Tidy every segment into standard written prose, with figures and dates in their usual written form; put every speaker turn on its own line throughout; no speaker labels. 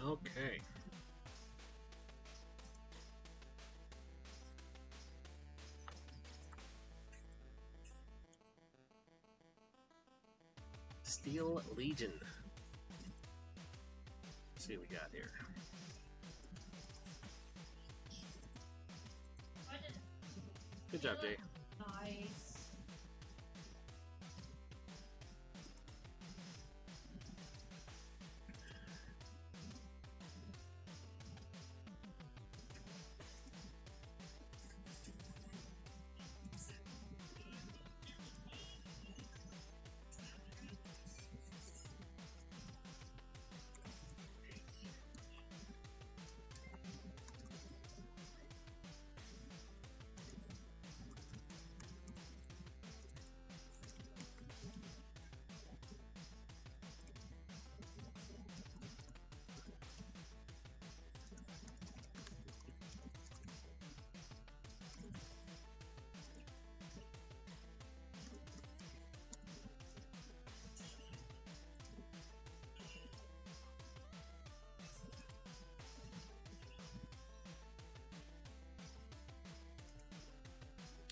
Okay. Steel Legion. Let's see what we got here. Good job, Jay.
Nice.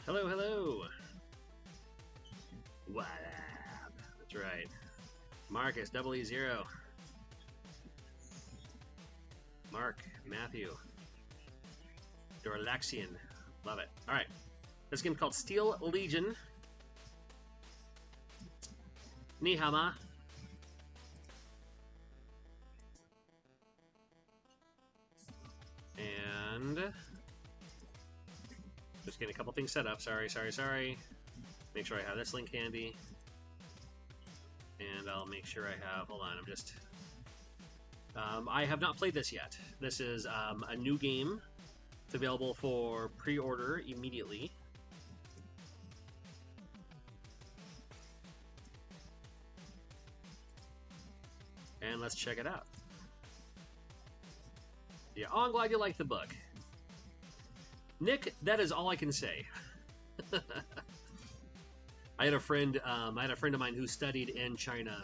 Hello, hello. What up? That's right. Marcus, EE0. Mark, Matthew. Dorlaxian. Love it. Alright. This game called Steel Legion. Nihama. And just getting a couple things set up. Sorry. Make sure I have this link handy. And I'll make sure I have... Hold on, I'm just... I have not played this yet. This is a new game. It's available for pre-order immediately. And let's check it out. Yeah, oh, I'm glad you liked the book. Nick, that is all I can say. I had a friend of mine who studied in China,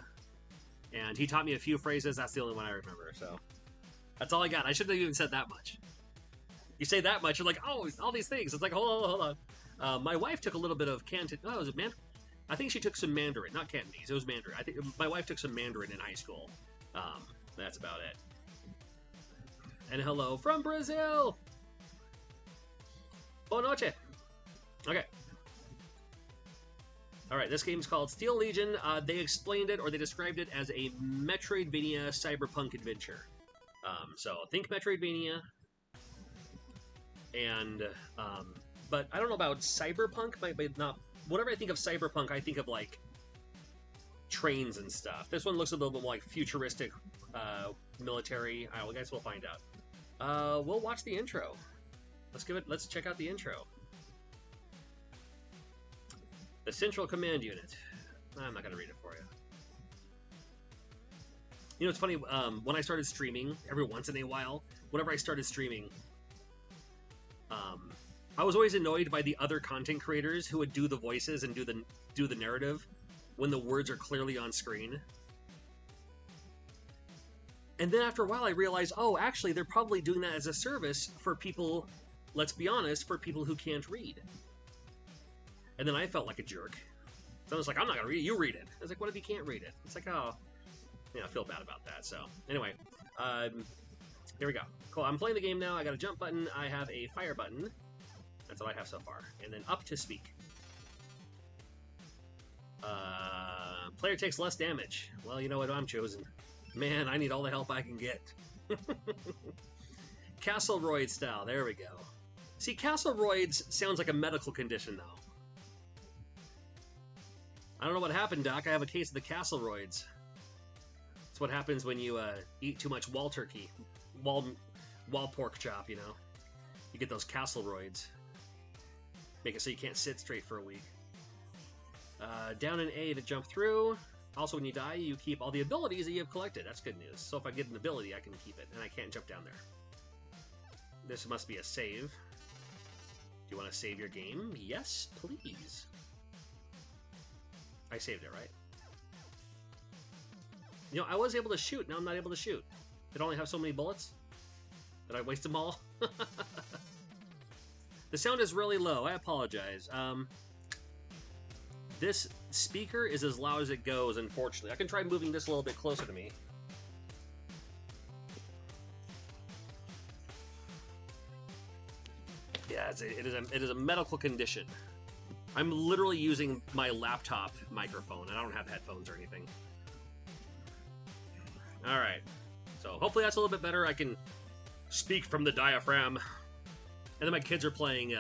and he taught me a few phrases. That's the only one I remember. So that's all I got. I shouldn't have even said that much. You say that much, you're like, oh, all these things. It's like, hold on. My wife took a little bit of Canton. Oh, was it Mandarin? I think she took some Mandarin, not Cantonese. It was Mandarin. I think my wife took some Mandarin in high school. That's about it. And hello from Brazil. Boa noche. Okay. Alright, this game's called Steel Legion. They explained it, or they described it as a Metroidvania Cyberpunk adventure. So, think Metroidvania. And, but I don't know about Cyberpunk, but not... Whenever I think of Cyberpunk, I think of, like, trains and stuff. This one looks a little bit more like futuristic, military. I guess we'll find out. We'll watch the intro. Let's check out the intro. The Central Command Unit. I'm not going to read it for you. You know, it's funny, when I started streaming, every once in a while, whenever I started streaming, I was always annoyed by the other content creators who would do the voices and do the narrative when the words are clearly on screen. And then after a while I realized, oh, actually, they're probably doing that as a service for people, let's be honest, for people who can't read. And then I felt like a jerk. So I was like, I'm not going to read it, you read it. I was like, what if you can't read it? It's like, oh, yeah, I feel bad about that. So, anyway, here we go. Cool, I'm playing the game now. I got a jump button. I have a fire button. That's all I have so far. And then up to speak. Player takes less damage. Well, you know what I'm choosing. Man, I need all the help I can get. Castleroid style. There we go. See, Castleroids sounds like a medical condition, though. I don't know what happened, Doc. I have a case of the Castleroids. It's what happens when you eat too much wall turkey. Wall pork chop, you know. You get those Castleroids. Make it so you can't sit straight for a week. Down in A to jump through. Also, when you die, you keep all the abilities that you have collected. That's good news. So if I get an ability, I can keep it, and I can't jump down there. This must be a save. Do you want to save your game? Yes, please. I saved it, right? You know, I was able to shoot. Now I'm not able to shoot. It only have so many bullets? Did I waste them all? The sound is really low. I apologize. This speaker is as loud as it goes, unfortunately. I can try moving this a little bit closer to me. Yeah, it is a medical condition. I'm literally using my laptop microphone, and I don't have headphones or anything. Alright. So hopefully that's a little bit better. I can speak from the diaphragm. And then my kids are playing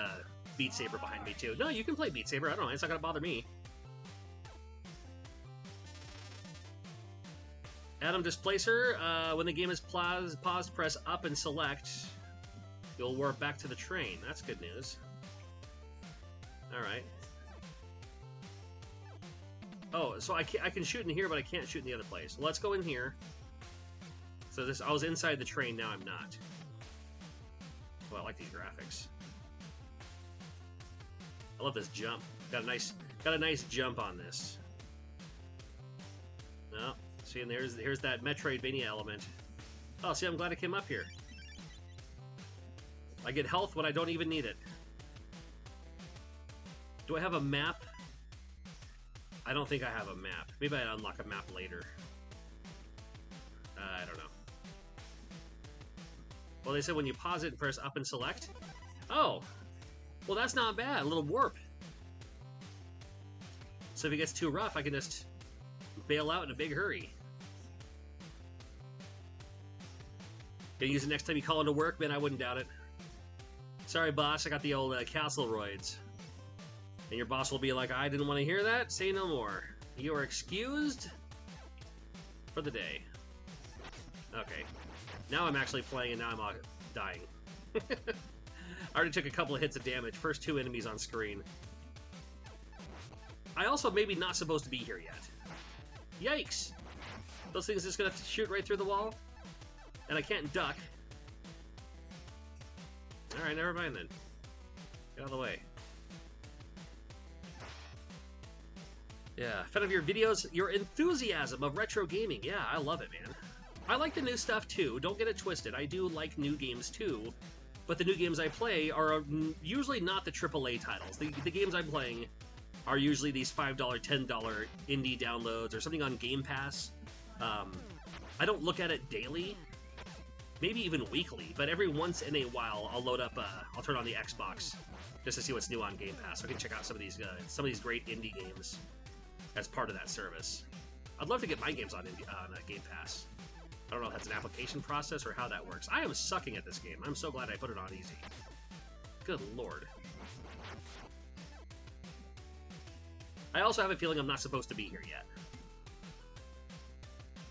Beat Saber behind me, too. No, you can play Beat Saber. I don't know. It's not going to bother me. Atom Displacer. When the game is paused, press up and select. You'll warp back to the train. That's good news. Alright. Oh, so I can shoot in here, but I can't shoot in the other place. Let's go in here. So I was inside the train, now I'm not. Well, I like these graphics. I love this jump. Got a nice jump on this. Oh, see, and here's that Metroidvania element. Oh, see, I'm glad I came up here. I get health when I don't even need it. Do I have a map? I don't think I have a map. Maybe I unlock a map later. I don't know. Well, they said when you pause it and press up and select. Oh! Well, that's not bad. A little warp. So if it gets too rough, I can just bail out in a big hurry. Gonna use it next time you call into work? Man, I wouldn't doubt it. Sorry, boss. I got the old castle roids. And your boss will be like, I didn't want to hear that. Say no more. You are excused for the day. Okay. Now I'm actually playing, and now I'm dying. I already took a couple of hits of damage. First 2 enemies on screen. I also maybe not supposed to be here yet. Yikes! Those things just gonna shoot right through the wall? And I can't duck. Alright, never mind then. Get out of the way. Yeah, fan of your videos, your enthusiasm of retro gaming. Yeah, I love it, man. I like the new stuff too, don't get it twisted. I do like new games too, but the new games I play are usually not the AAA titles. The games I'm playing are usually these $5, $10 indie downloads or something on Game Pass. I don't look at it daily, maybe even weekly, but every once in a while I'll load up, I'll turn on the Xbox just to see what's new on Game Pass so I can check out some of these great indie games as part of that service. I'd love to get my games on Game Pass. I don't know if that's an application process or how that works. I am sucking at this game. I'm so glad I put it on easy. Good lord. I also have a feeling I'm not supposed to be here yet.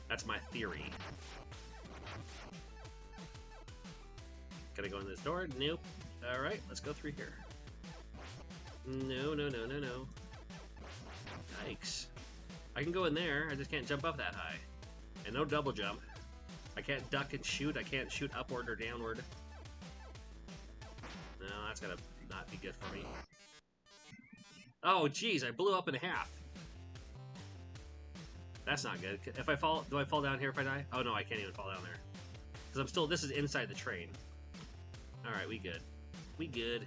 That's my theory. Can I go in this door? Nope. Alright, let's go through here. No, no, no, no, no. Yikes. I can go in there, I just can't jump up that high. And no double jump. I can't duck and shoot, I can't shoot upward or downward. No, that's gonna not be good for me. Oh, geez, I blew up in half. That's not good. If I fall, do I fall down here if I die? Oh no, I can't even fall down there. Because I'm still, this is inside the train. Alright, we good. We good.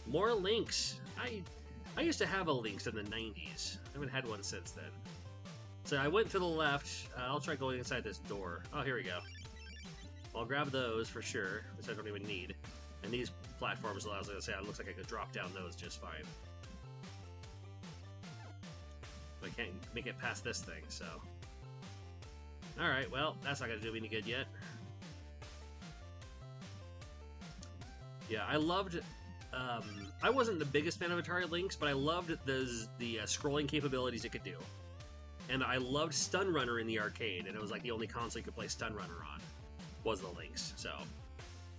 More Lynx. I used to have a Lynx in the 90s. I haven't had one since then. So I went to the left. I'll try going inside this door. Oh, here we go. I'll grab those for sure, which I don't even need. And these platforms, as I was going to say, it looks like I could drop down those just fine. But I can't make it past this thing, so... Alright, well, that's not going to do me any good yet. Yeah, I loved... I wasn't the biggest fan of Atari Lynx, but I loved the scrolling capabilities it could do. And I loved Stun Runner in the arcade, and it was like the only console you could play Stun Runner on, was the Lynx. So,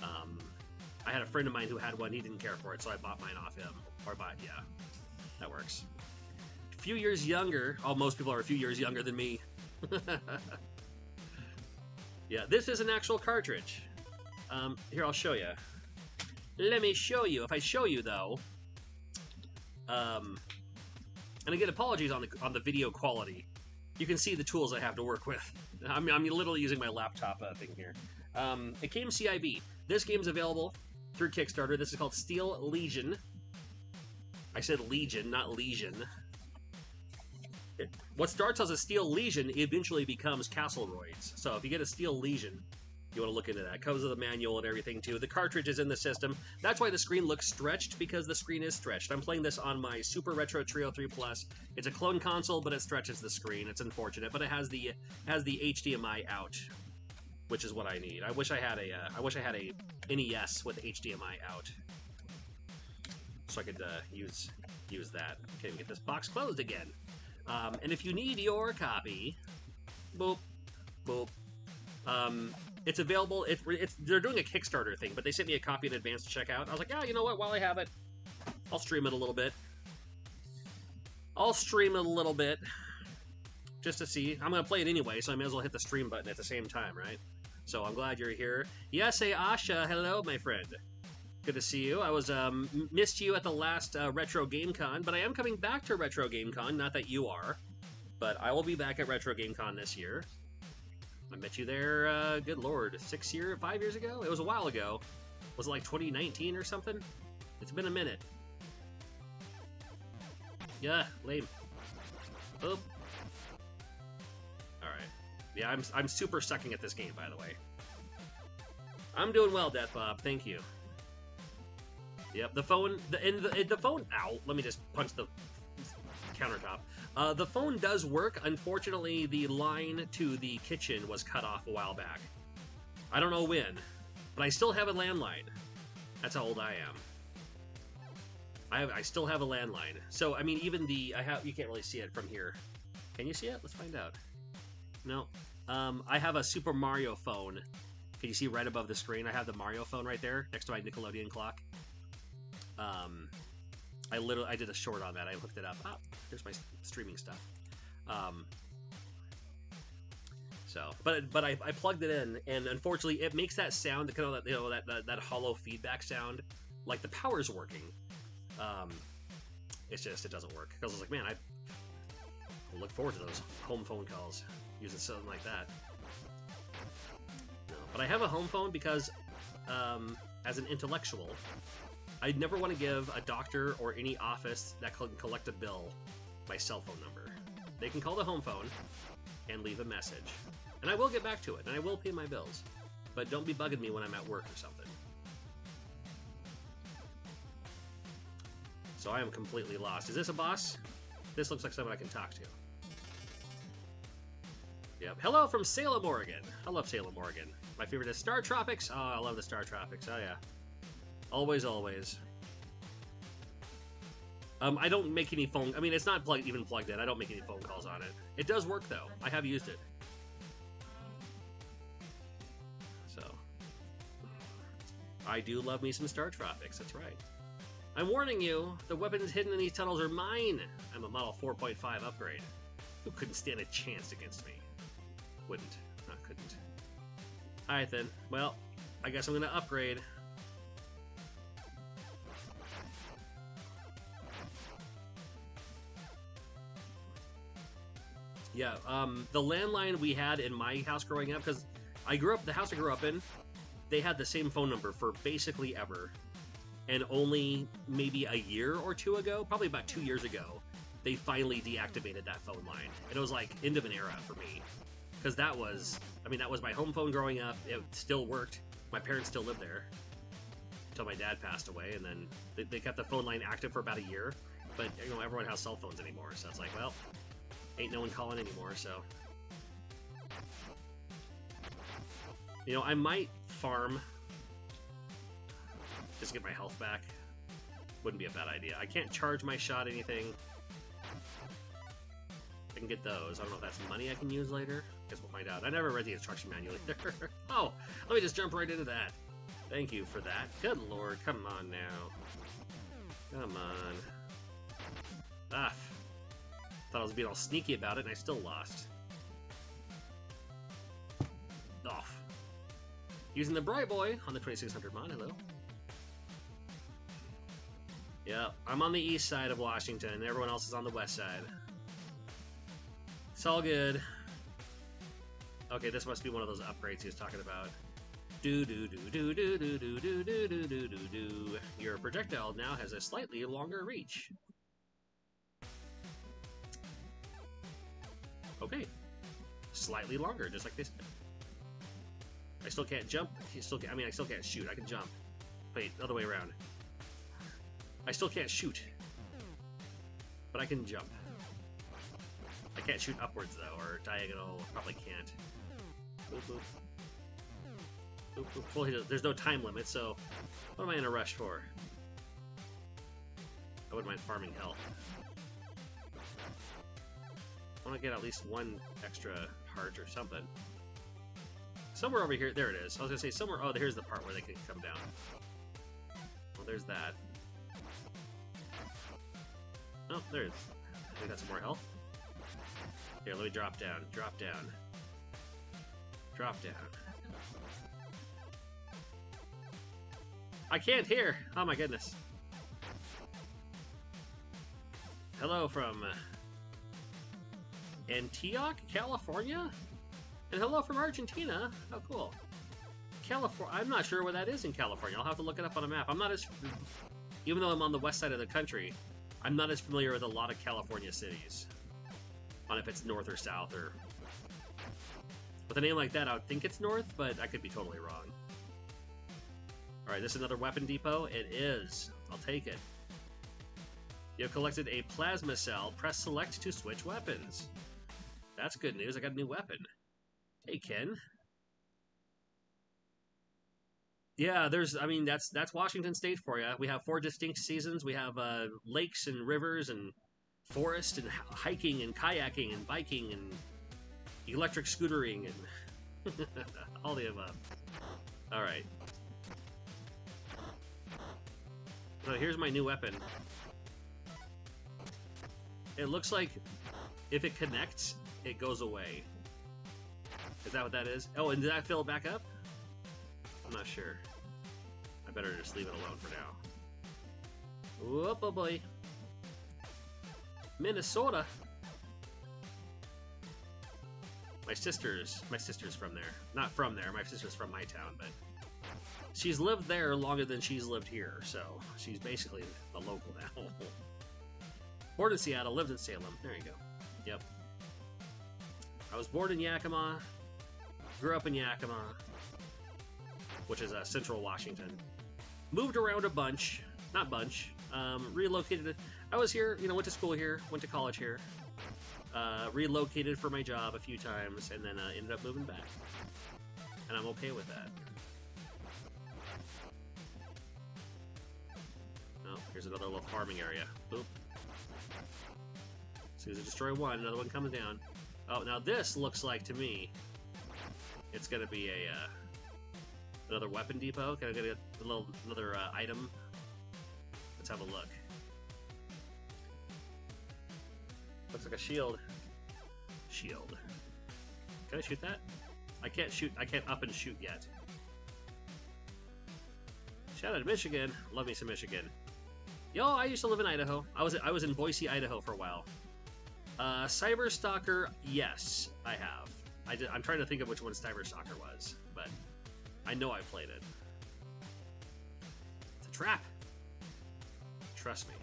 I had a friend of mine who had one, he didn't care for it, so I bought mine off him. Yeah, that works. A few years younger, most people are a few years younger than me. Yeah, this is an actual cartridge. Here, I'll show you. Let me show you. If I show you, though, and again, apologies on the video quality. you can see the tools I have to work with. I'm literally using my laptop thing here. It came CIB. This game's available through Kickstarter. This is called Steel Legion. I said Legion, not Legion. What starts as a Steel Legion eventually becomes Castleroids. So if you get a Steel Legion, you want to look into that. It comes with a manual and everything too. The cartridge is in the system. That's why the screen looks stretched, because the screen is stretched. I'm playing this on my Super Retro Trio 3 Plus. It's a clone console, but it stretches the screen. It's unfortunate, but it has the HDMI out, which is what I need. I wish I had a NES with HDMI out, so I could use that. Okay, we get this box closed again. And if you need your copy, boop, boop. It's available. They're doing a Kickstarter thing, but they sent me a copy in advance to check out. I was like, yeah, you know what? While I have it, I'll stream it a little bit. Just to see. I'm going to play it anyway, so I may as well hit the stream button at the same time, right? So I'm glad you're here. Yes, hey, Asha. Hello, my friend. Good to see you. I was missed you at the last Retro Game Con, but I am coming back to Retro Game Con. Not that you are, but I will be back at Retro Game Con this year. I met you there, good lord, 5 years ago? It was a while ago. Was it like 2019 or something? It's been a minute. Yeah, lame. Oop. Alright. Yeah, I'm super sucking at this game, by the way. I'm doing well, Death Bob, thank you. Yep, the phone, the phone, ow, let me just punch the countertop. The phone does work. Unfortunately, the line to the kitchen was cut off a while back. I don't know when, but I still have a landline. That's how old I am. I still have a landline. So, I mean, even you can't really see it from here. Can you see it? Let's find out. No. I have a Super Mario phone. Can you see right above the screen? I have the Mario phone right there next to my Nickelodeon clock. I did a short on that. I hooked it up. Ah, there's my streaming stuff. But I plugged it in, and unfortunately, it makes that sound, kind of that hollow feedback sound, like the power's working. It's just it doesn't work, because I was like, man, I look forward to those home phone calls using something like that. No, but I have a home phone because, as an intellectual, I'd never want to give a doctor or any office that can collect a bill my cell phone number. They can call the home phone and leave a message. And I will get back to it, and I will pay my bills. But don't be bugging me when I'm at work or something. So I am completely lost. Is this a boss? This looks like someone I can talk to. Yep. Hello from Salem, Oregon. I love Salem, Oregon. My favorite is Star Tropics. Oh, I love the Star Tropics. Oh, yeah. Always, always. I don't make any phone... I mean, it's not even plugged in. I don't make any phone calls on it. It does work, though. I have used it. So. I do love me some Star Tropics. That's right. I'm warning you. The weapons hidden in these tunnels are mine. I'm a Model 4.5 upgrade. Who couldn't stand a chance against me? Wouldn't. Not couldn't. Alright, then. Well, I guess I'm going to upgrade. Yeah, the landline we had in my house growing up, because the house I grew up in, they had the same phone number for basically ever. And only maybe a year or two ago, probably about 2 years ago, they finally deactivated that phone line. And it was like end of an era for me. Because that was my home phone growing up. It still worked. My parents still lived there until my dad passed away. And then they kept the phone line active for about a year. But, everyone has cell phones anymore. So it's like, well... ain't no one calling anymore, so... I might farm. Just get my health back. Wouldn't be a bad idea. I can't charge my shot anything. I can get those. I don't know if that's money I can use later. Guess we'll find out. I never read the instruction manual either. Oh, let me just jump right into that. Thank you for that. Good lord, come on now. Come on. Ah. Thought I was being all sneaky about it, and I still lost. Off. Using the Bright Boy on the 2600 mod. Hello. Yeah, I'm on the east side of Washington. Everyone else is on the west side. It's all good. Okay, this must be one of those upgrades he was talking about. Do do do do do do do do do do do do do. Your projectile now has a slightly longer reach. Okay, slightly longer, just like this. I still can't jump. I still can't shoot. I can jump. Wait, other way around. I still can't shoot, but I can jump. I can't shoot upwards though, or diagonal. Probably can't. Boop, boop. Boop, boop. Well, there's no time limit, so what am I in a rush for? I wouldn't mind farming health. I want to get at least one extra heart or something. Somewhere over here, there it is. I was gonna say somewhere. Oh, here's the part where they can come down. Well, there's that. Oh, there it is. I think that's some more health. Here, let me drop down. Drop down. Drop down. I can't hear! Oh my goodness. Hello from Antioch, California? And hello from Argentina. Oh, cool. California. I'm not sure where that is in California. I'll have to look it up on a map. I'm not as... Even though I'm on the west side of the country, I'm not as familiar with a lot of California cities. On if it's north or south or... With a name like that, I would think it's north, but I could be totally wrong. Alright, this is another weapon depot? It is. I'll take it. You have collected a plasma cell. Press select to switch weapons. That's good news. I got a new weapon. Hey, Ken. Yeah, that's Washington State for you. We have 4 distinct seasons. We have lakes and rivers and forest and hiking and kayaking and biking and electric scootering and all the above. All right. So here's my new weapon. It looks like if it connects, it goes away. Is that what that is? Oh, and did that fill it back up? I'm not sure. I better just leave it alone for now. Whoop, oh boy. Minnesota. My sister's from there. Not from there, my sister's from my town, but she's lived there longer than she's lived here, so she's basically a local now. Born in Seattle, lived in Salem. There you go. Yep. I was born in Yakima, grew up in Yakima, which is central Washington. Moved around a bunch, not bunch, relocated. I was here, went to school here, went to college here, relocated for my job a few times, and then ended up moving back. And I'm okay with that. Oh, here's another little farming area. Boop. As soon as I destroy one, another one comes down. Oh, now this looks like, to me, it's going to be another weapon depot. Can I get another item? Let's have a look. Looks like a shield. Shield. Can I shoot that? I can't shoot. I can't up and shoot yet. Shout out to Michigan. Love me some Michigan. Yo, I used to live in Idaho. I was in Boise, Idaho for a while. Cyberstalker, yes, I have. I'm trying to think of which one Cyberstalker was, but I know I played it. It's a trap. Trust me.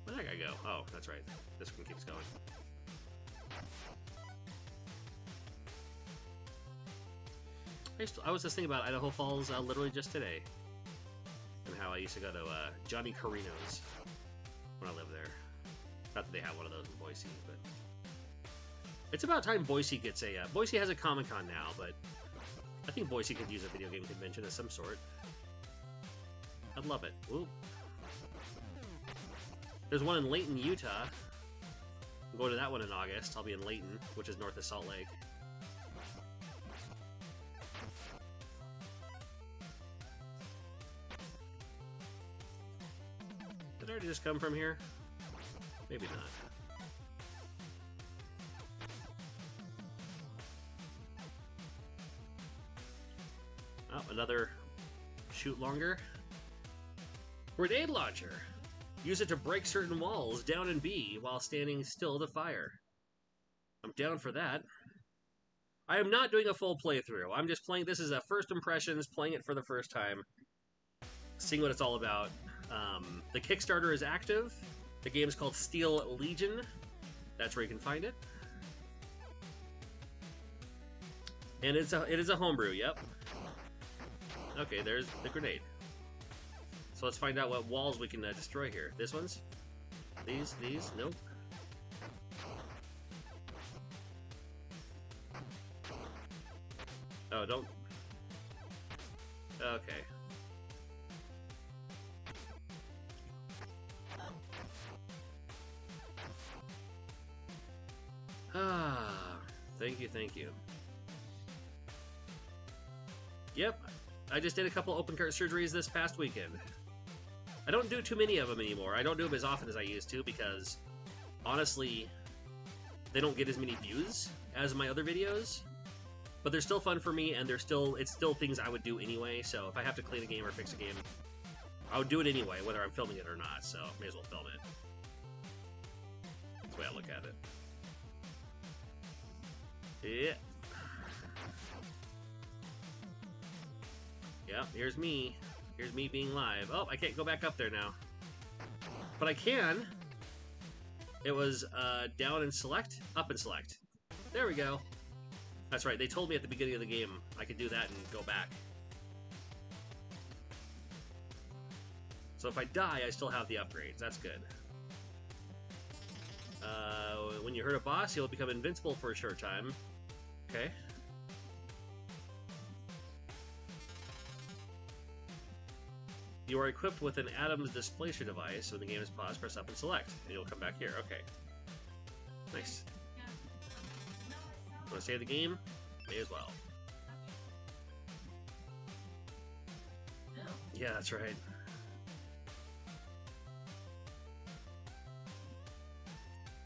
Where'd that guy go? Oh, that's right. This one keeps going. I was just thinking about Idaho Falls literally just today. And how I used to go to Johnny Carino's when I lived there. Not that they have one of those in Boise, but... It's about time Boise gets a... Boise has a Comic-Con now, but I think Boise could use a video game convention of some sort. I'd love it. Ooh. There's one in Layton, Utah. I'm going to that one in August. I'll be in Layton, which is north of Salt Lake. Did I already just come from here? Maybe not. Oh, another shoot longer. Grenade launcher. Use it to break certain walls down and B while standing still to fire. I'm down for that. I am not doing a full playthrough. I'm just playing. This is a first impressions, playing it for the first time, seeing what it's all about. The Kickstarter is active. The game is called Steel Legion. That's where you can find it. And it is a homebrew. Yep. Okay, there's the grenade. So let's find out what walls we can destroy here. This one's? These? Nope. Oh, don't... Okay. Ah, thank you. Yep, I just did a couple open heart surgeries this past weekend. I don't do too many of them anymore. I don't do them as often as I used to because, honestly, they don't get as many views as my other videos. But they're still fun for me, and it's still things I would do anyway. So if I have to clean a game or fix a game, I would do it anyway, whether I'm filming it or not. So may as well film it. That's the way I look at it. Yeah. Yeah, here's me. Here's me being live. Oh, I can't go back up there now. But I can. It was down and select, up and select. There we go. That's right, they told me at the beginning of the game I could do that and go back. So if I die, I still have the upgrades. That's good. When you hurt a boss, you'll become invincible for a short time. Okay. You are equipped with an Adam's displacer device. When the game is paused, press up and select, and you'll come back here. Okay. Nice. Want to save the game? May as well. Yeah, that's right.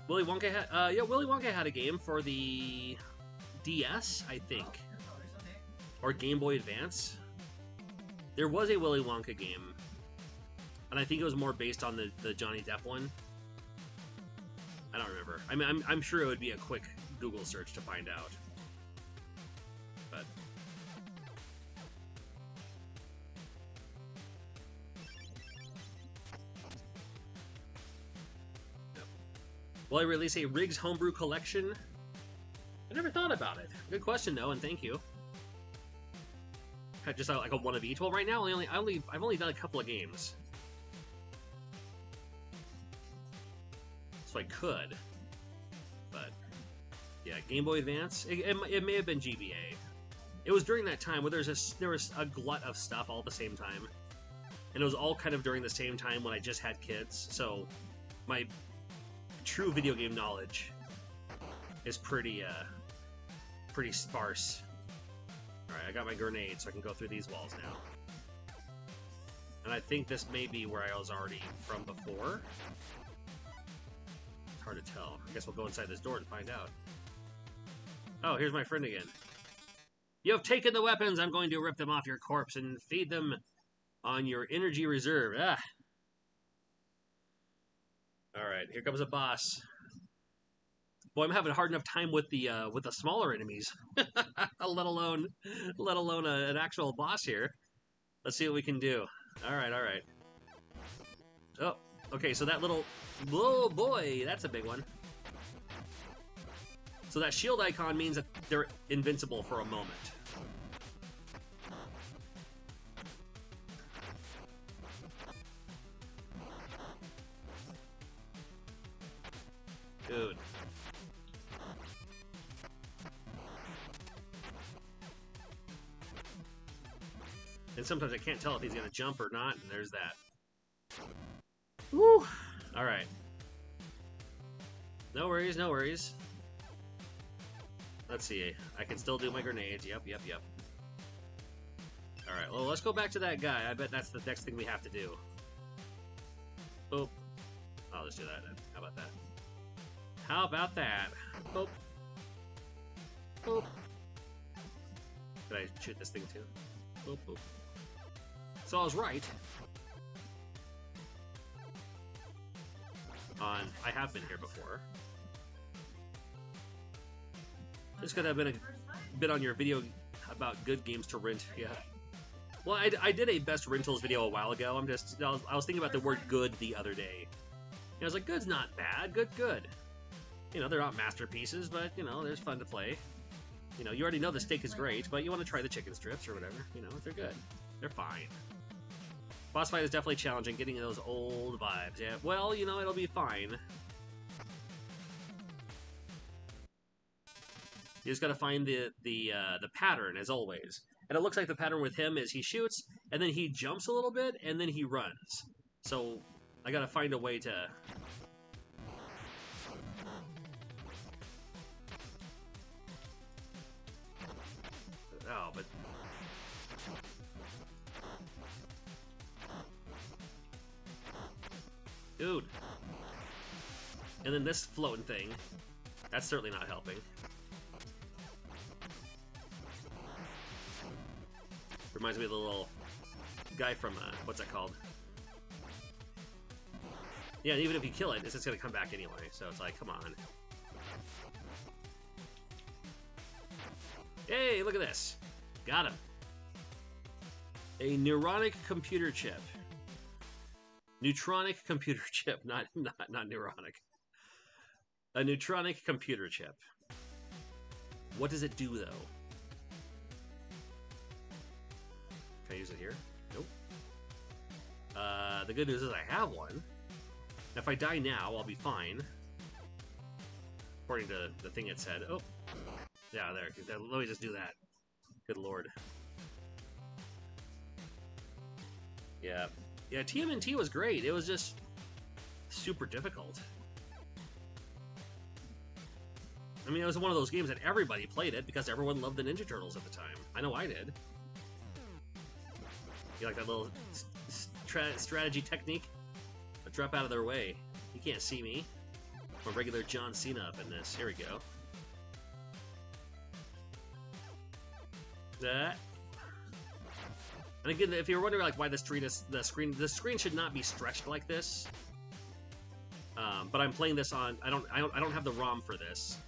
Willy Wonka had a game for the DS, I think, or Game Boy Advance. There was a Willy Wonka game, and I think it was more based on the Johnny Depp one. I don't remember. I mean, I'm sure it would be a quick Google search to find out. But yep. Will I release a Riggs Homebrew collection? I never thought about it. Good question though, and thank you. Just like a one of each. Well, right now I've only done a couple of games, so I could. But yeah, Game Boy Advance. It may have been GBA. It was during that time where there was a glut of stuff all at the same time, and it was all kind of during the same time when I just had kids. So my true video game knowledge is pretty sparse. Alright, I got my grenade, so I can go through these walls now. And I think this may be where I was already from before. It's hard to tell. I guess we'll go inside this door to find out. Oh, here's my friend again. You have taken the weapons! I'm going to rip them off your corpse and feed them on your energy reserve. Ah! Alright, here comes a boss. Boy, I'm having a hard enough time with the smaller enemies, let alone an actual boss here. Let's see what we can do. All right. Oh, okay. So that little, whoa, boy, that's a big one. So that shield icon means that they're invincible for a moment. Dude. And sometimes I can't tell if he's going to jump or not, and there's that. Woo! Alright. No worries, no worries. Let's see. I can still do my grenades. Yep. Alright, well, let's go back to that guy. I bet that's the next thing we have to do. Boop. I'll just do that then. How about that? How about that? Boop. Boop. Did I shoot this thing too? Boop, boop. So I was right. I have been here before. This could have been a bit on your video about good games to rent. Yeah. Well, I did a best rentals video a while ago. I was thinking about the word good the other day. I was like, good's not bad. Good. You know, they're not masterpieces, but, you know, there's fun to play. You know, you already know the steak is great, but you want to try the chicken strips or whatever. You know, they're good. They're fine. Boss fight is definitely challenging, getting those old vibes. Yeah, well, you know, it'll be fine. You just gotta find the pattern, as always. And it looks like the pattern with him is he shoots, and then he jumps a little bit, and then he runs. So, I gotta find a way to... Oh, but... Dude. And then this floating thing. That's certainly not helping. Reminds me of the little guy from, what's that called? Yeah, and even if you kill it, it's just gonna come back anyway, so it's like, come on. Hey, look at this. Got him. A neuronic computer chip. Neutronic computer chip, not neuronic. A neutronic computer chip. What does it do, though? Can I use it here? Nope. The good news is I have one. If I die now, I'll be fine. According to the thing it said. Oh. Yeah, there. Let me just do that. Good lord. Yeah. Yeah, TMNT was great. It was just super difficult. I mean, it was one of those games that everybody played it because everyone loved the Ninja Turtles at the time. I know I did. You like that little strategy technique? But drop out of their way. You can't see me. I'm a regular John Cena up in this. Here we go. That. And again, if you're wondering like why the screen should not be stretched like this. But I'm playing this on. I don't have the ROM for this,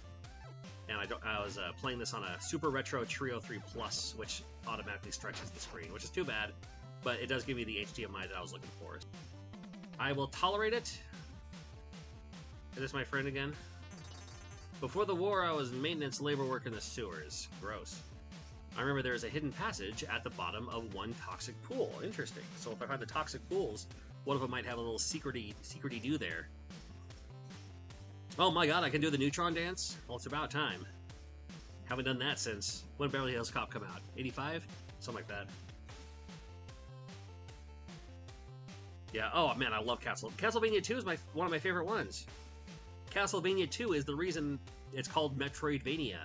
and I was playing this on a Super Retro Trio 3 Plus, which automatically stretches the screen, which is too bad. But it does give me the HDMI that I was looking for. I will tolerate it. Is this my friend again? Before the war, I was maintenance labor work in the sewers. Gross. I remember there is a hidden passage at the bottom of one toxic pool. Interesting. So if I find the toxic pools, one of them might have a little secrety-do there. Oh my god, I can do the Neutron dance? Well, it's about time. Haven't done that since... When did Beverly Hills Cop come out? 85? Something like that. Yeah, oh man, I love Castlevania 2 is one of my favorite ones. Castlevania 2 is the reason it's called Metroidvania.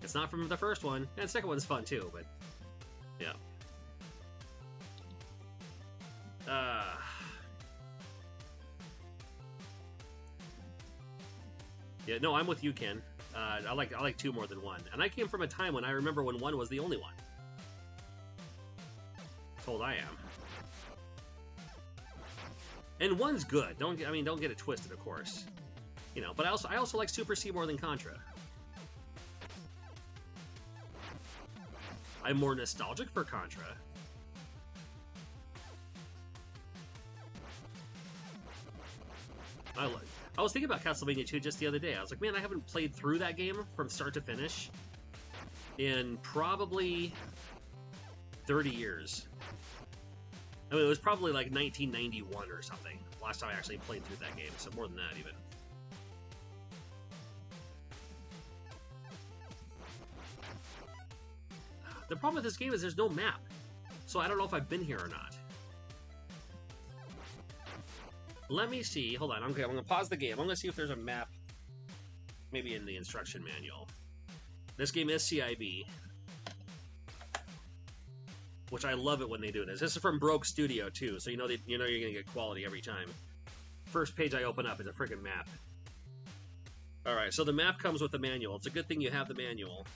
It's not from the first one, and the second one's fun too, but yeah. Yeah, no, I'm with you, Ken. I like 2 more than 1, and I came from a time when I remember when 1 was the only one. That's how old I am. And 1's good. Don't get it twisted, of course. You know, but I also like Super C more than Contra. I'm more nostalgic for Contra. I was thinking about Castlevania 2 just the other day. I was like, man, I haven't played through that game from start to finish in probably 30 years. I mean, it was probably like 1991 or something. Last time I actually played through that game, so more than that even. The problem with this game is there's no map, so I don't know if I've been here or not. Let me see. Hold on. I'm going to pause the game. I'm going to see if there's a map, maybe in the instruction manual. This game is CIB, which I love it when they do this. This is from Broke Studio too, so you know you're going to get quality every time. First page I open up is a freaking map. All right, so the map comes with the manual. It's a good thing you have the manual.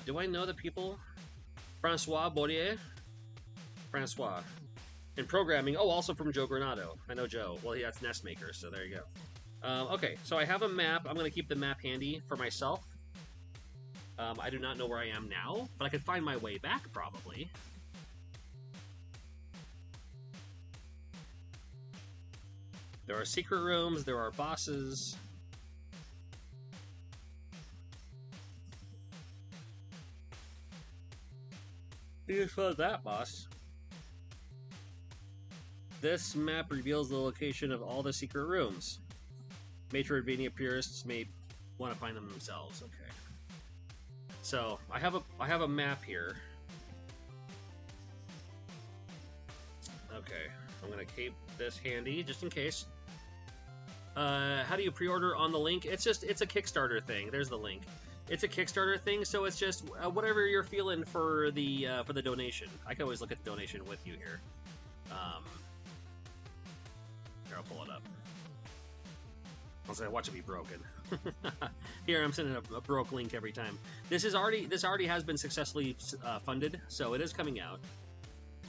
Do I know the people? Francois Baudier? Francois. In programming, oh, also from Joe Granado. I know Joe. Well, that's NES Maker, so there you go. Okay, so I have a map. I'm going to keep the map handy for myself. I do not know where I am now, but I can find my way back, probably. There are secret rooms, there are bosses. You just found that boss. This map reveals the location of all the secret rooms. Metroidvania purists may want to find them themselves. Okay. So I have a map here. Okay, I'm gonna keep this handy just in case. How do you pre-order on the link? It's a Kickstarter thing. There's the link. It's a Kickstarter thing, so it's just whatever you're feeling for the donation. I can always look at the donation with you here. Here, I'll pull it up. I'll say, watch it be broken. Here, I'm sending a broke link every time. This already has been successfully funded, so it is coming out.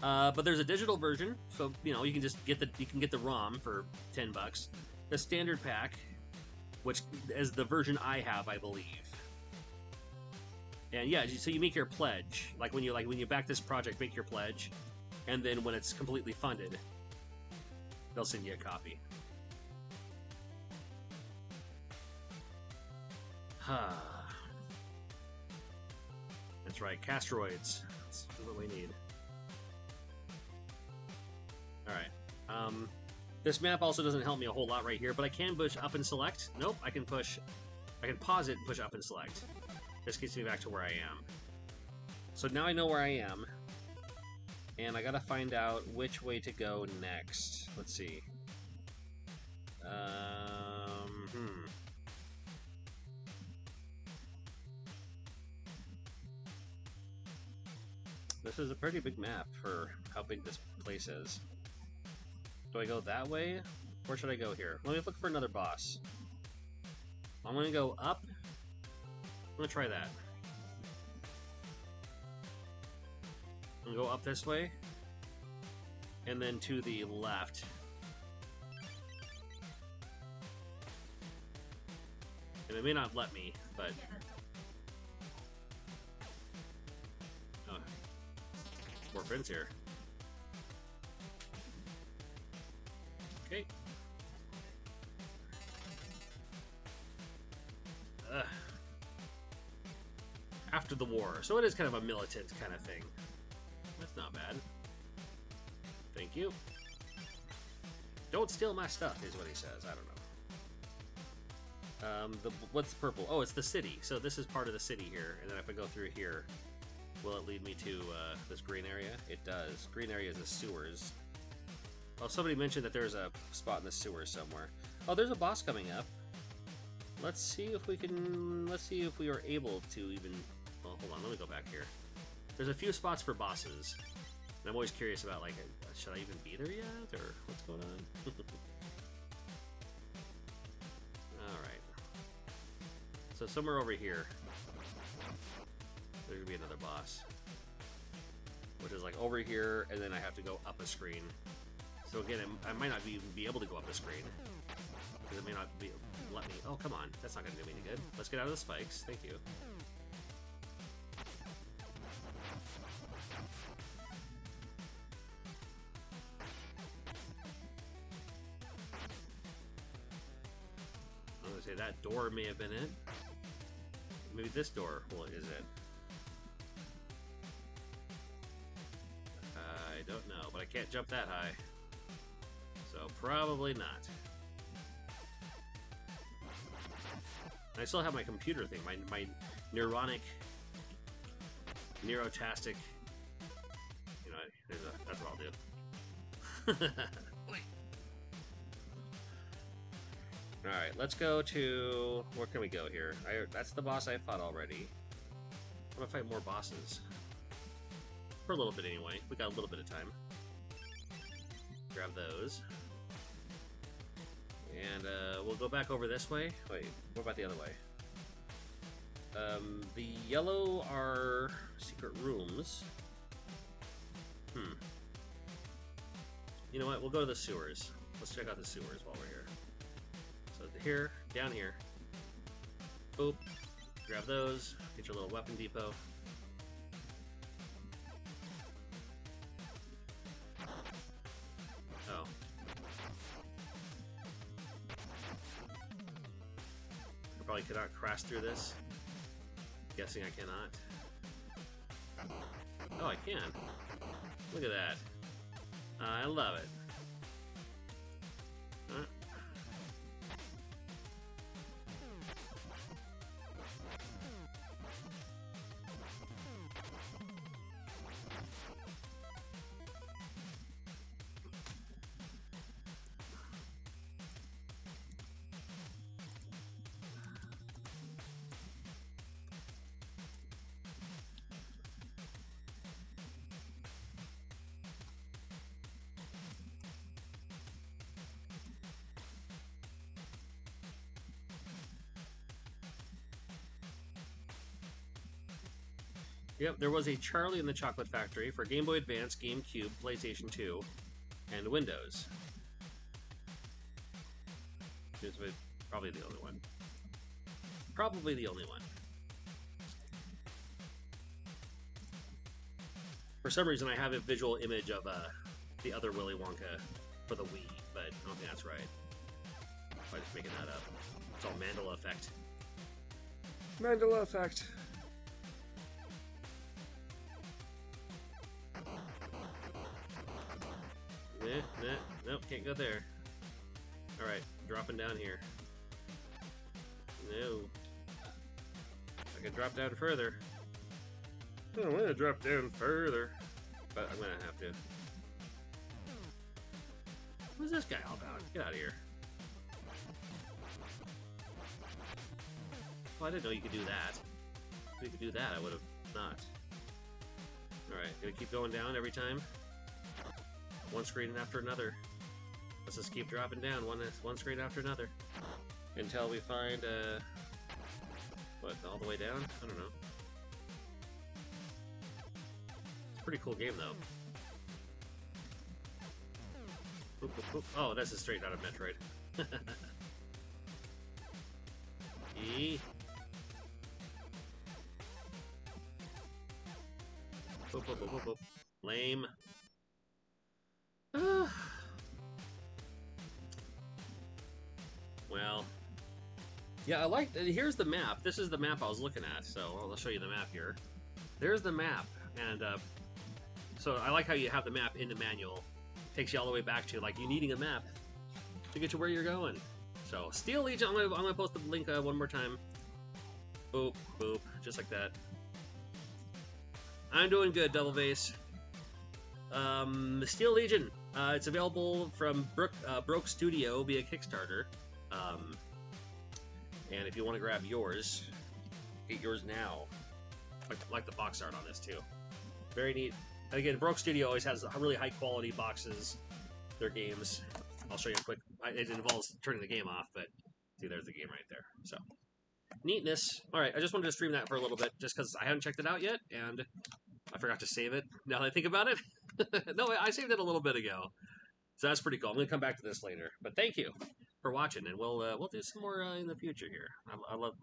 But there's a digital version, so you know you can just get the ROM for $10. The standard pack, which is the version I have, I believe. And yeah, so you make your pledge, like when you back this project, make your pledge, and then when it's completely funded, they'll send you a copy. That's right, Castroids. That's what we need. Alright. This map also doesn't help me a whole lot right here, but I can push up and select. Nope, I can pause it and push up and select. This gets me back to where I am. So now I know where I am, and I gotta find out which way to go next. Let's see. This is a pretty big map for how big this place is. Do I go that way? Or should I go here? Let me look for another boss. I'm gonna go up. I'm gonna try that. I'm gonna go up this way. And then to the left. And it may not let me, but... Oh. More friends here. Okay. After the war. So it is kind of a militant kind of thing. That's not bad. Thank you. Don't steal my stuff, is what he says. I don't know. What's purple? Oh, it's the city. So this is part of the city here. And then if I go through here, will it lead me to this green area? It does. Green area is the sewers. Oh, somebody mentioned that there's a spot in the sewers somewhere. Oh, there's a boss coming up. Let's see if we can... Let's see if we are able to even... Oh, hold on. Let me go back here. There's a few spots for bosses. And I'm always curious about, like, should I even be there yet? Or what's going on? Alright. So somewhere over here, there's going to be another boss. Which is, like, over here, and then I have to go up a screen. So again, I might not even be able to go up the screen. Because it may not be let me... Oh, come on. That's not going to do me any good. Let's get out of the spikes. Thank you. I'm going to say that door may have been it. Maybe this door is it. I don't know, but I can't jump that high. So probably not. And I still have my computer thing, my neurotastic, you know, that's what I'll do. Alright, let's go to, where can we go here? That's the boss I fought already. I'm gonna fight more bosses. For a little bit anyway, we got a little bit of time. Grab those. And we'll go back over this way. Wait, what about the other way? The yellow are secret rooms. You know what? We'll go to the sewers. Let's check out the sewers while we're here. So here, down here. Boop. Grab those. Get your little weapon depot. Oh. I probably cannot crash through this. Guessing I cannot. Oh, I can. Look at that. I love it. Yep, there was a Charlie and the Chocolate Factory for Game Boy Advance, GameCube, PlayStation 2, and Windows. Seems to be probably the only one. Probably the only one. For some reason, I have a visual image of the other Willy Wonka for the Wii, but I don't think that's right. I'm just making that up. It's all Mandela effect. Mandela effect. Nope, can't go there. Alright, dropping down here. No. I can drop down further. I don't want to drop down further. But I'm gonna have to. What's this guy all about? Get out of here. Well, I didn't know you could do that. If you could do that, I would have not. Alright, gonna keep going down every time. One screen after another. Let's just keep dropping down one screen after another until we find what, all the way down? I don't know. It's a pretty cool game though. Boop, boop, boop. Oh, this is straight out of Metroid. E. Boop, boop, boop, boop, boop. Lame. Well, yeah, I like. Here's the map. This is the map I was looking at. So I'll show you the map here. There's the map, and so I like how you have the map in the manual. Takes you all the way back to like you needing a map to get to where you're going. So Steel Legion. I'm gonna post the link one more time. Boop, boop, just like that. I'm doing good, Double Vase. Steel Legion. It's available from Broke Studio via Kickstarter. And if you want to grab yours, get yours now. Like the box art on this too. Very neat. And again, Broke Studio always has really high quality boxes. Their games. I'll show you a quick. It involves turning the game off, but see, there's the game right there. So neatness. All right, I just wanted to stream that for a little bit, just because I haven't checked it out yet, and I forgot to save it. Now that I think about it, no, I saved it a little bit ago. So that's pretty cool. I'm gonna come back to this later. But thank you for watching, and we'll do some more in the future here. I love